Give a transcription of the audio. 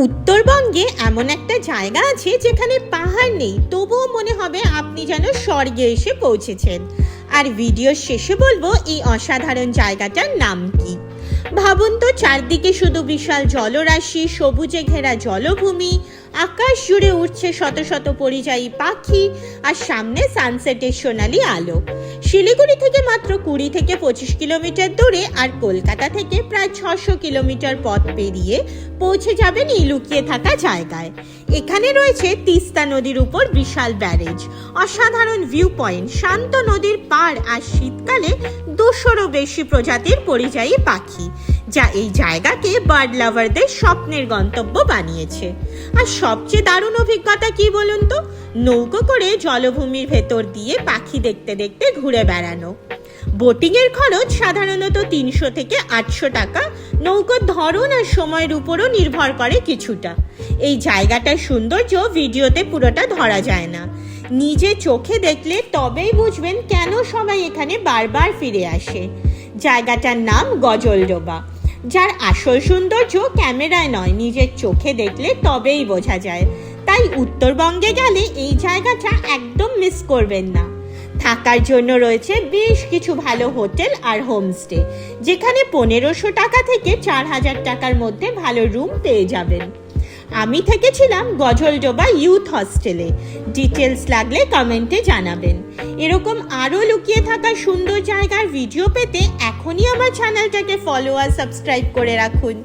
উত্তরবঙ্গে এমন একটা জায়গা আছে যেখানে পাহাড় নেই, তবুও মনে হবে আপনি যেন স্বর্গে এসে পৌঁছেছেন। আর ভিডিওর শেষে বলবো এই অসাধারণ জায়গাটার নাম কি। ভাবুন তো, চারদিকে শুধু বিশাল জলরাশি, সবুজে ঘেরা জলভূমি, আকাশ জুড়ে উঠছে শত শত পরিযায়ী পাখি, আর সামনে সানসেটের সোনালি আলো। শিলিগুড়ি থেকে মাত্র 20 থেকে 25 কিলোমিটার দূরে, আর কলকাতা থেকে প্রায় 600 কিলোমিটার পথ পেরিয়ে পৌঁছে যাবেন এই লুকিয়ে থাকা জায়গায়। এখানে রয়েছে তিস্তা নদীর উপর বিশাল ব্যারেজ, অসাধারণ ভিউ পয়েন্ট, শান্ত নদীর পাড়, আর শীতকালে 200-রও বেশি প্রজাতির পরিযায়ী পাখি, যা এই জায়গাকে বার্ড লাভারদের স্বপ্নের গন্তব্য বানিয়েছে। আর সবচেয়ে দারুণ অভিজ্ঞতা কি বলুন তো, নৌকো করে জলভূমির ভেতর দিয়ে পাখি দেখতে দেখতে ঘুরে বেড়ানো। বোটিং এর খরচ সাধারণত 300 থেকে 800 টাকা, নৌকোর ধরন আর সময়ের উপরও নির্ভর করে কিছুটা। এই জায়গাটার সৌন্দর্য ভিডিওতে পুরোটা ধরা যায় না, নিজে চোখে দেখলে তবেই বুঝবেন কেন সবাই এখানে বারবার ফিরে আসে। জায়গাটার নাম গজলডোবা, যার আসল সৌন্দর্য ক্যামেরায় নয়, নিজের চোখে দেখলে তবেই বোঝা যায়। তাই উত্তরবঙ্গে গেলে এই জায়গাটা একদম মিস করবেন না। থাকার জন্য রয়েছে বেশ কিছু ভালো হোটেল আর হোমস্টে, যেখানে 1500 টাকা থেকে 4000 টাকার মধ্যে ভালো রুম পেয়ে যাবেন। আমি থেকেছিলাম গজলডোবা ইউথ হস্টেলে। ডিটেলস লাগলে কমেন্টে জানাবেন। এরকম আরও লুকিয়ে থাকা সুন্দর জায়গার ভিডিও পেতে এখনই আমার চ্যানেলটাকে ফলো আর সাবস্ক্রাইব করে রাখুন।